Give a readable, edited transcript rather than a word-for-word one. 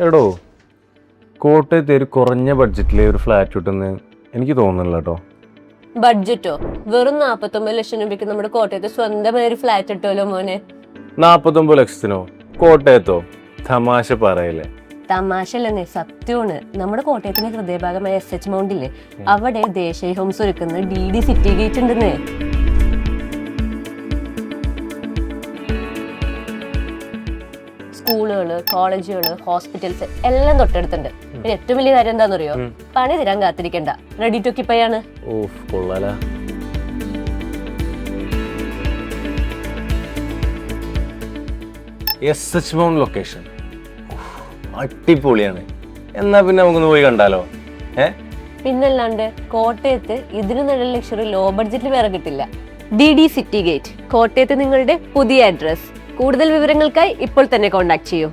എടോ കോട്ടയത്ത് ഒരു കുറഞ്ഞ ബഡ്ജറ്റിലെ ഒരു ഫ്ലാറ്റ് കിട്ടുന്ന എനിക്ക് തോന്നുന്നില്ല കേട്ടോ. ബഡ്ജറ്റോ? വെറും 49 ലക്ഷം രൂപയ്ക്ക് നമ്മുടെ കോട്ടയത്ത് സ്വന്തമായ ഒരു ഫ്ലാറ്റ് ഇട്ടുമല്ലോ മോനെ. 49 ലക്ഷത്തിനോ? കോട്ടയത്തോ? തമാശ പറയല്ലേ. തമാശല്ലെന്നേ, സത്യമാണ്. നമ്മുടെ കോട്ടയത്തിന്റെ ഹൃദയഭാഗമായ SH മൗണ്ടില്ലേ, അവിടെ ദേശീയ ഹോംസ് ഒരുക്കുന്ന DD സിറ്റി ഗേറ്റ് ഉണ്ടെന്നേ. സ്കൂളുകള്, കോളേജുകള്, ഹോസ്പിറ്റൽസ് എല്ലാം തൊട്ടടുത്തുണ്ട്. പിന്നെ ഏറ്റവും വലിയ കാര്യം എന്താണെന്നറിയോ? പണി തരാൻ കാത്തിരിക്കണ്ട, റെഡി ടു ഓക്യുപ്പൈ ആണ്. കൊള്ളാല. SH മൗണ്ട് ലൊക്കേഷൻ അടിപൊളിയാണ്. എന്നാ പിന്നെ നമുക്കൊന്ന് പോയി കണ്ടാലോ? പിന്നല്ലാണ്ട് കോട്ടയത്ത് ഇതിന് നല്ല ലക്ഷറി ലോ ബഡ്ജറ്റിൽ വേറെ കിട്ടില്ല. DD സിറ്റി ഗേറ്റ്, കോട്ടയത്ത് നിങ്ങളുടെ പുതിയ അഡ്രസ്. കൂടുതൽ വിവരങ്ങൾക്കായി ഇപ്പോൾ തന്നെ കോൺടാക്ട് ചെയ്യൂ.